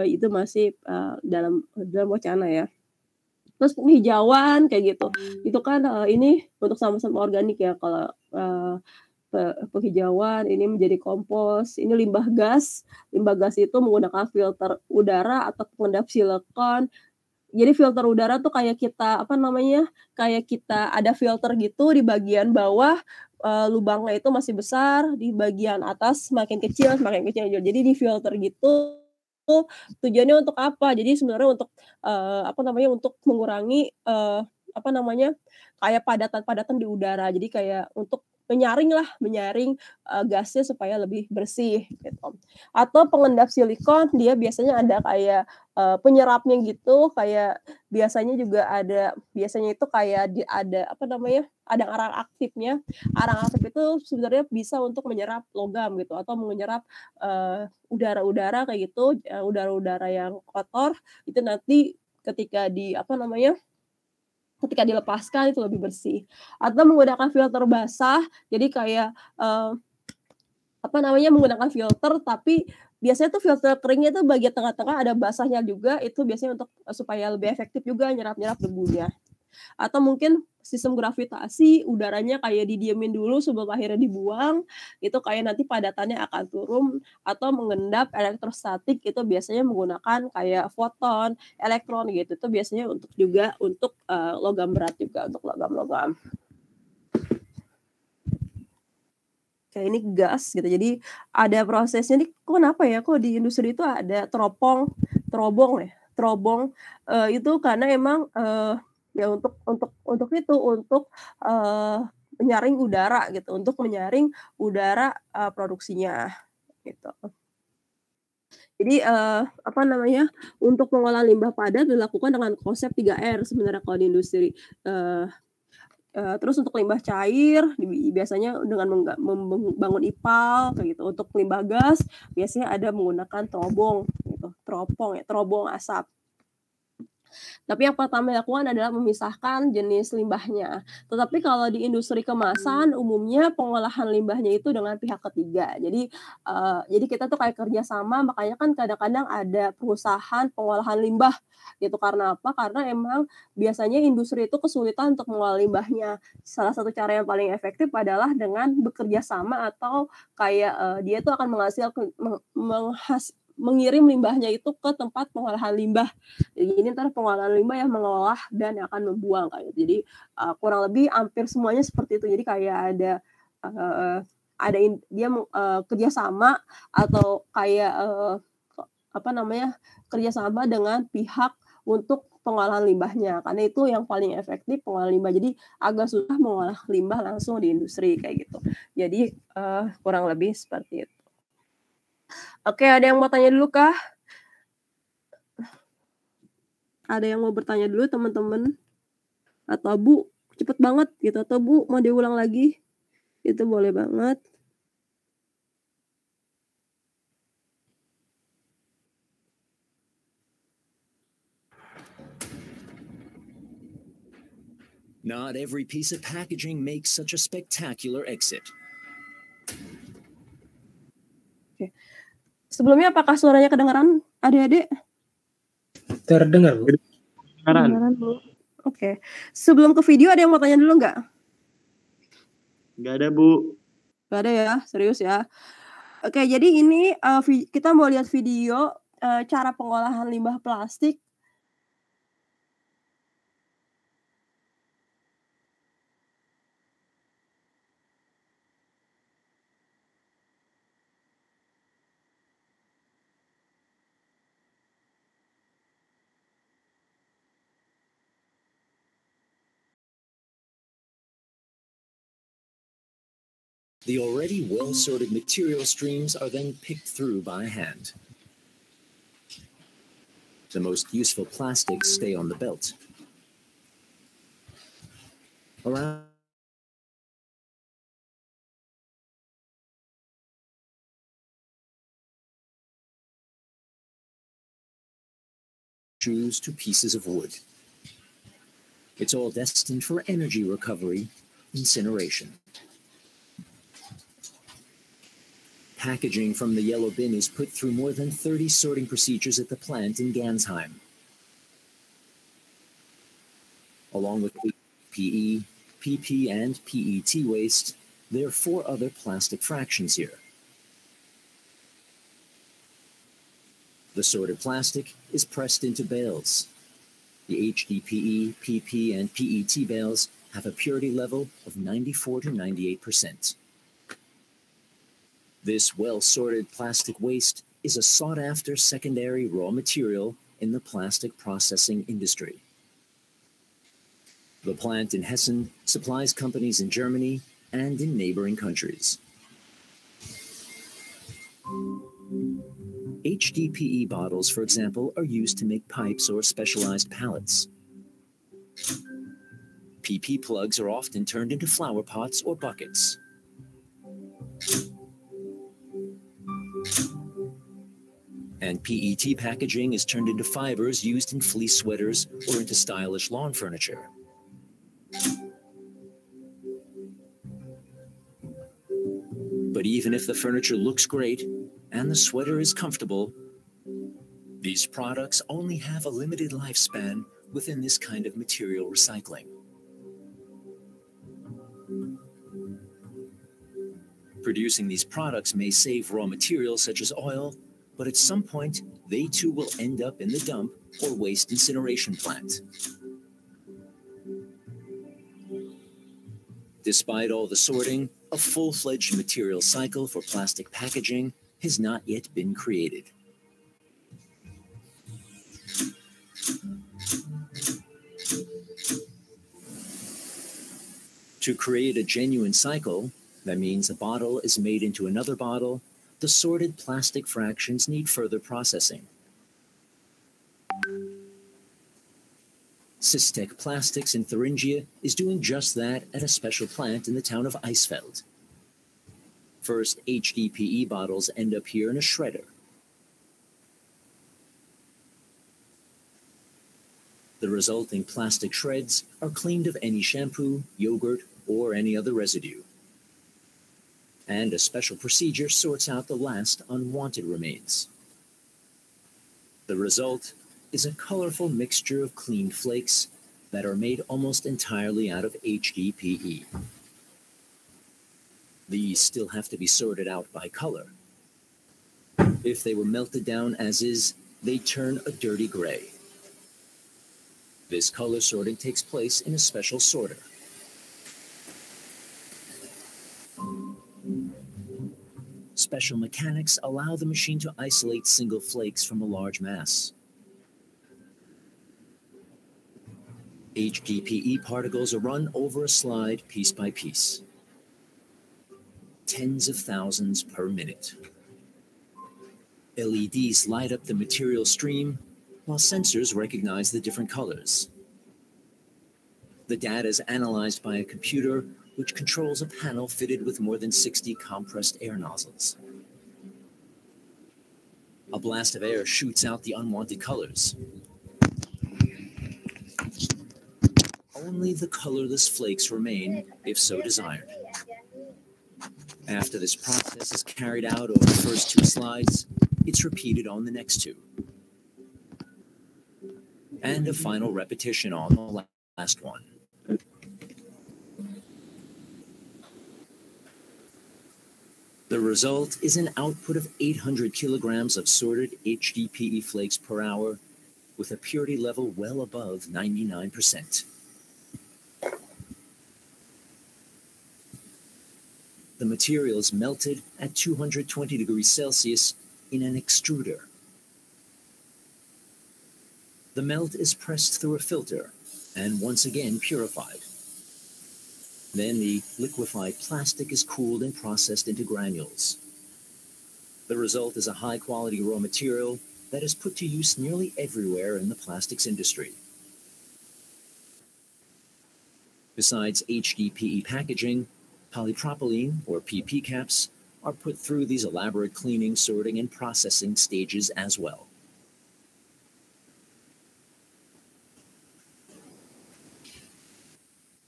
Speaker 2: itu masih dalam wacana ya. Terus penghijauan kayak gitu, itu kan ini untuk sampah-sampah organik ya. Kalau penghijauan ini menjadi kompos, ini limbah gas itu menggunakan filter udara atau pengendap silikon. Jadi filter udara tuh kayak kita kayak kita ada filter gitu di bagian bawah, lubangnya itu masih besar, di bagian atas semakin kecil. Jadi di filter gitu tujuannya untuk apa? Jadi sebenarnya untuk untuk mengurangi kayak padatan-padatan di udara. Jadi kayak untuk menyaring gasnya supaya lebih bersih gitu. Atau pengendap silikon, dia biasanya ada kayak penyerapnya gitu, kayak biasanya itu kayak ada arang aktifnya. Arang aktif itu sebenarnya bisa untuk menyerap logam gitu, atau menyerap udara-udara kayak gitu, udara-udara yang kotor itu nanti ketika dilepaskan itu lebih bersih. Atau menggunakan filter basah, jadi kayak menggunakan filter tapi biasanya tuh filter keringnya tuh bagian tengah-tengah ada basahnya juga, itu biasanya untuk supaya lebih efektif juga nyerap debunya. Atau mungkin sistem gravitasi, udaranya kayak didiemin dulu sebelum akhirnya dibuang, itu kayak nanti padatannya akan turun. Atau mengendap elektrostatik, itu biasanya menggunakan kayak foton, elektron gitu, itu biasanya untuk logam berat juga, untuk logam-logam. Kayak ini gas gitu, jadi ada prosesnya nih, kenapa ya kok di industri itu ada terobong, itu karena emang ya untuk menyaring udara gitu, untuk menyaring udara produksinya gitu. Jadi untuk pengolahan limbah padat dilakukan dengan konsep 3R sebenarnya kalau di industri. Terus untuk limbah cair biasanya dengan membangun IPAL kayak gitu. Untuk limbah gas biasanya ada menggunakan terobong gitu, terobong asap. Tapi yang pertama dilakukan adalah memisahkan jenis limbahnya. Tetapi kalau di industri kemasan umumnya pengolahan limbahnya itu dengan pihak ketiga. Jadi kita tuh kayak kerjasama, makanya kan kadang-kadang ada perusahaan pengolahan limbah gitu. Karena apa? Karena emang biasanya industri itu kesulitan untuk mengolah limbahnya. Salah satu cara yang paling efektif adalah dengan bekerja sama, atau kayak dia tuh akan mengirim limbahnya itu ke tempat pengolahan limbah. Jadi ntar pengolahan limbah yang mengolah dan yang akan membuang kayak gitu. Jadi kurang lebih hampir semuanya seperti itu. Jadi kayak dia kerjasama atau kayak kerjasama dengan pihak untuk pengolahan limbahnya, karena itu yang paling efektif pengolahan limbah. Jadi agak susah mengolah limbah langsung di industri kayak gitu. Jadi kurang lebih seperti itu. Oke, ada yang mau tanya dulu kah? Ada yang mau bertanya dulu teman-teman? Atau Bu, cepet banget gitu, atau Bu mau diulang lagi? Itu boleh banget.
Speaker 3: Not every piece of packaging makes such a spectacular exit.
Speaker 2: Oke. Sebelumnya apakah suaranya kedengaran adik-adik?
Speaker 1: Terdengar, Bu.
Speaker 2: Kedengaran, Bu. Oke. Sebelum ke video ada yang mau tanya dulu nggak?
Speaker 4: Nggak ada, Bu.
Speaker 2: Nggak ada ya, serius ya. Oke, jadi ini kita mau lihat video cara pengolahan limbah plastik.
Speaker 3: The already well-sorted material streams are then picked through by hand. The most useful plastics stay on the belt. Around shoes to pieces of wood. It's all destined for energy recovery, incineration. Packaging from the yellow bin is put through more than 30 sorting procedures at the plant in Gansheim. Along with PE, PP, and PET waste, there are 4 other plastic fractions here. The sorted plastic is pressed into bales. The HDPE, PP, and PET bales have a purity level of 94 to 98%. This well-sorted plastic waste is a sought-after secondary raw material in the plastic processing industry. The plant in Hessen supplies companies in Germany and in neighboring countries. HDPE bottles, for example, are used to make pipes or specialized pallets. PP plugs are often turned into flower pots or buckets. And PET packaging is turned into fibers used in fleece sweaters or into stylish lawn furniture. But even if the furniture looks great and the sweater is comfortable, these products only have a limited lifespan within this kind of material recycling. Producing these products may save raw materials such as oil, but at some point, they too will end up in the dump or waste incineration plant. Despite all the sorting, a full-fledged material cycle for plastic packaging has not yet been created. To create a genuine cycle, that means a bottle is made into another bottle, the sorted plastic fractions need further processing. Systech Plastics in Thuringia is doing just that at a special plant in the town of Eisfeld. First, HDPE bottles end up here in a shredder. The resulting plastic shreds are cleaned of any shampoo, yogurt, or any other residue. And a special procedure sorts out the last unwanted remains. The result is a colorful mixture of clean flakes that are made almost entirely out of HDPE. These still have to be sorted out by color. If they were melted down as is, they turn a dirty gray. This color sorting takes place in a special sorter. Special mechanics allow the machine to isolate single flakes from a large mass. HDPE particles are run over a slide piece by piece. Tens of thousands per minute. LEDs light up the material stream, while sensors recognize the different colors. The data is analyzed by a computer which controls a panel fitted with more than 60 compressed air nozzles. A blast of air shoots out the unwanted colors. Only the colorless flakes remain, if so desired. After this process is carried out over the first 2 slides, it's repeated on the next two. And a final repetition on the last one. The result is an output of 800 kilograms of sorted HDPE flakes per hour with a purity level well above 99%. The material is melted at 220 degrees Celsius in an extruder. The melt is pressed through a filter and once again purified. Then the liquefied plastic is cooled and processed into granules. The result is a high-quality raw material that is put to use nearly everywhere in the plastics industry. Besides HDPE packaging, polypropylene, or PP caps, are put through these elaborate cleaning, sorting, and processing stages as well.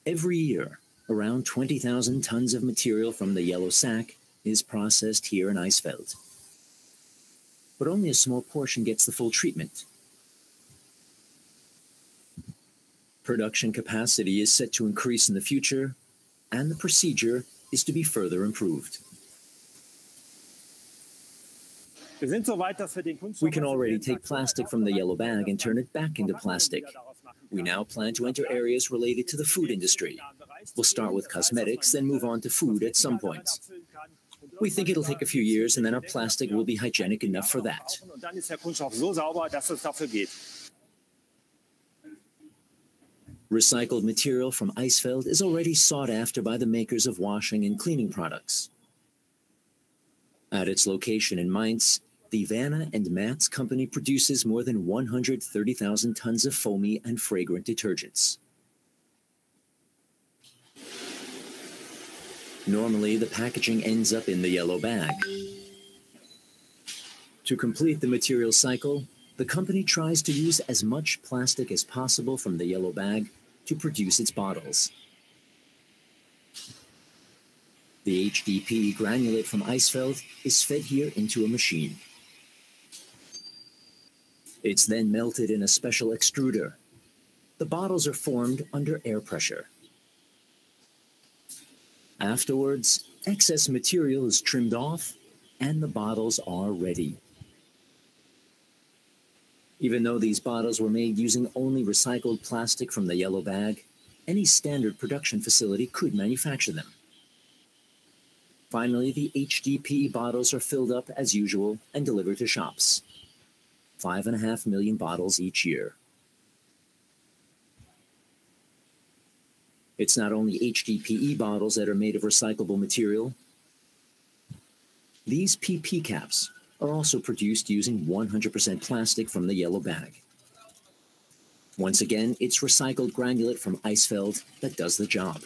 Speaker 3: Every year, around 20,000 tons of material from the yellow sack is processed here in Eisfeld. But only a small portion gets the full treatment. Production capacity is set to increase in the future, and the procedure is to be further improved. We can already take plastic from the yellow bag and turn it back into plastic. We now plan to enter areas related to the food industry. We'll start with cosmetics, then move on to food at some point. We think it'll take a few years, and then our plastic will be hygienic enough for that. Recycled material from Eisfeld is already sought after by the makers of washing and cleaning products. At its location in Mainz, the Werner and Matz company produces more than 130,000 tons of foamy and fragrant detergents. Normally, the packaging ends up in the yellow bag. To complete the material cycle, the company tries to use as much plastic as possible from the yellow bag to produce its bottles. The HDPE granulate from Eisfeld is fed here into a machine. It's then melted in a special extruder. The bottles are formed under air pressure. Afterwards, excess material is trimmed off, and the bottles are ready. Even though these bottles were made using only recycled plastic from the yellow bag, any standard production facility could manufacture them. Finally, the HDPE bottles are filled up as usual and delivered to shops. 5.5 million bottles each year. It's not only HDPE bottles that are made of recyclable material. These PP caps are also produced using 100% plastic from the yellow bag. Once again, it's recycled granulate from Eisfeld that does the job.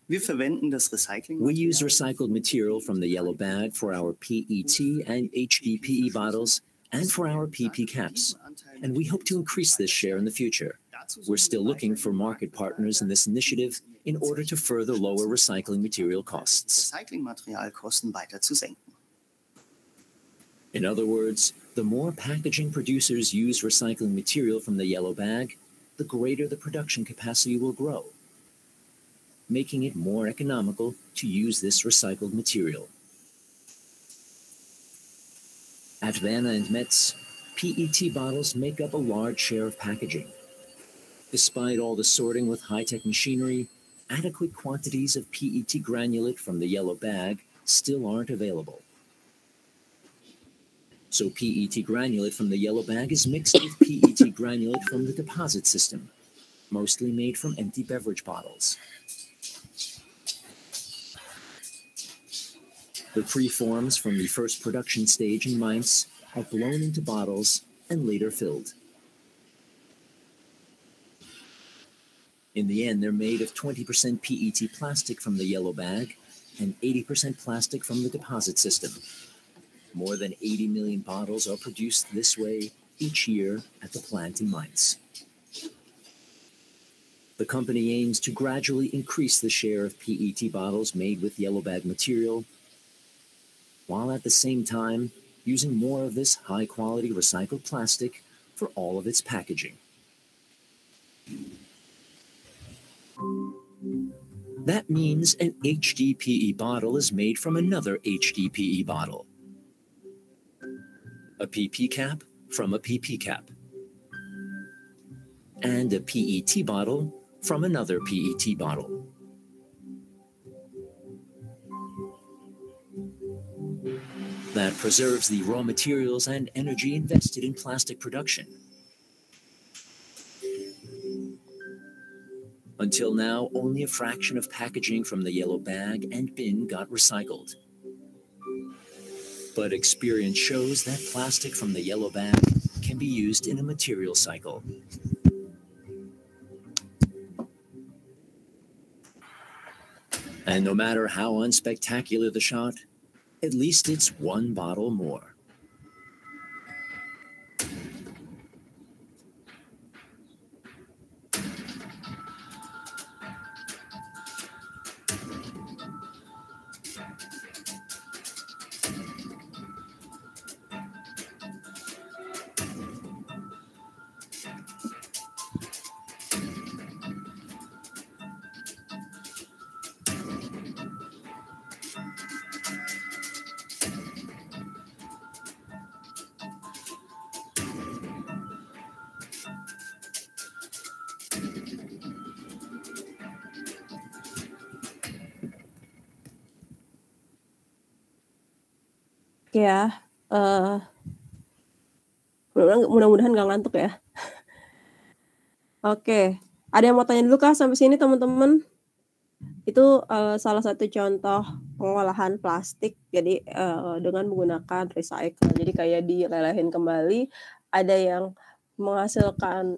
Speaker 3: We use recycled material from the yellow bag for our PET and HDPE bottles and for our PP caps, and we hope to increase this share in the future. We're still looking for market partners in this initiative in order to further lower recycling material costs. In other words, the more packaging producers use recycling material from the yellow bag, the greater the production capacity will grow, making it more economical to use this recycled material. At Werner and Metz, PET bottles make up a large share of packaging. Despite all the sorting with high-tech machinery, adequate quantities of PET granulate from the yellow bag still aren't available. So PET granulate from the yellow bag is mixed with PET granulate from the deposit system, mostly made from empty beverage bottles. The preforms from the first production stage in Mainz are blown into bottles and later filled. In the end, they're made of 20% PET plastic from the yellow bag and 80% plastic from the deposit system. More than 80 million bottles are produced this way each year at the plant in Mainz. The company aims to gradually increase the share of PET bottles made with yellow bag material, while at the same time using more of this high-quality recycled plastic for all of its packaging. That means an HDPE bottle is made from another HDPE bottle, a PP cap from a PP cap, and a PET bottle from another PET bottle. That preserves the raw materials and energy invested in plastic production. Until now, only a fraction of packaging from the yellow bag and bin got recycled. But experience shows that plastic from the yellow bag can be used in a material cycle. And no matter how unspectacular the shot, at least it's one bottle more.
Speaker 2: Ya, mudah-mudahan nggak ngantuk ya. Oke, ada yang mau tanya dulu kah sampai sini teman-teman? Itu salah satu contoh pengolahan plastik, jadi dengan menggunakan recycle. Jadi kayak dilelehin kembali, ada yang menghasilkan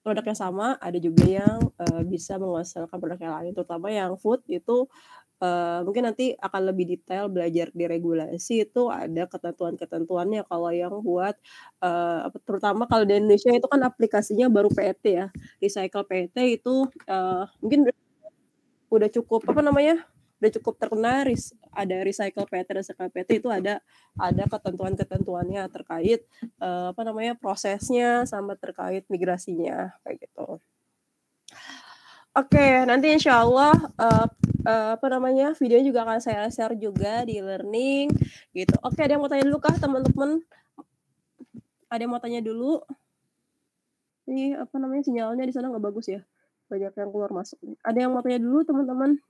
Speaker 2: produk yang sama, ada juga yang bisa menghasilkan produk yang lain, terutama yang food itu mungkin nanti akan lebih detail belajar di regulasi, itu ada ketentuan-ketentuannya kalau yang buat terutama kalau di Indonesia itu kan aplikasinya baru PET ya, recycle PET itu mungkin udah cukup udah cukup terkenal. Ada recycle PET dan recycle PET itu ada ketentuan-ketentuannya terkait prosesnya sama terkait migrasinya kayak gitu. Oke, nanti insya Allah videonya juga akan saya share juga di learning gitu. Oke, ada yang mau tanya dulu kah teman-teman? Ada yang mau tanya dulu? Ini sinyalnya di sana nggak bagus ya, banyak yang keluar masuk. Ada yang mau tanya dulu teman-teman?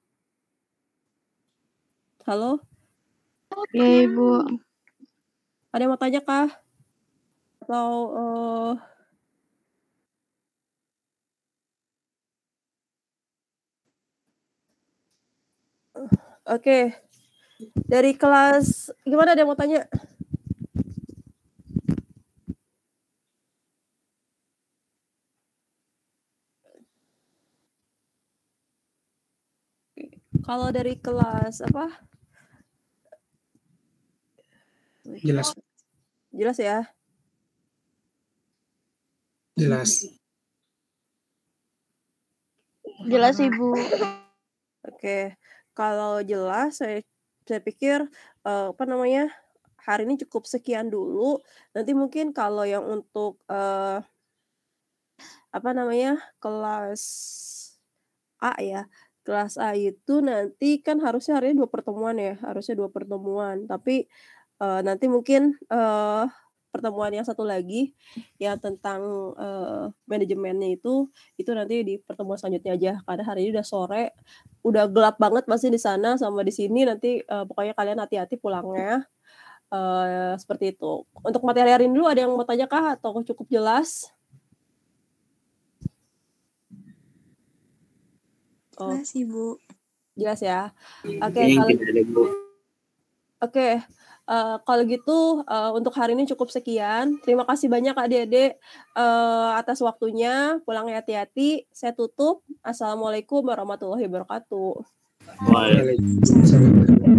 Speaker 2: Halo?
Speaker 5: Ya Ibu.
Speaker 2: Ada yang mau tanya kah? Atau Oke. Dari kelas gimana, ada yang mau tanya? Kalau dari kelas apa?
Speaker 1: Jelas.
Speaker 2: Jelas ya?
Speaker 1: Jelas.
Speaker 5: Jelas Ibu.
Speaker 2: Oke. Kalau jelas, saya pikir hari ini cukup sekian dulu. Nanti mungkin kalau yang untuk kelas A ya. Kelas A itu nanti kan harusnya hari ini 2 pertemuan ya, harusnya 2 pertemuan. Tapi nanti mungkin pertemuan yang satu lagi yang tentang manajemennya itu nanti di pertemuan selanjutnya aja. Karena hari ini udah sore, udah gelap banget masih di sana sama di sini. Nanti pokoknya kalian hati-hati pulangnya. Seperti itu. Untuk materi hari ini dulu ada yang mau tanya kah atau cukup jelas?
Speaker 5: Jelas Ibu.
Speaker 2: Jelas ya. Oke. Kalau gitu untuk hari ini cukup sekian. Terima kasih banyak adik-adik atas waktunya. Pulangnya hati-hati. Saya tutup. Assalamualaikum warahmatullahi wabarakatuh.
Speaker 4: Waalaikumsalam.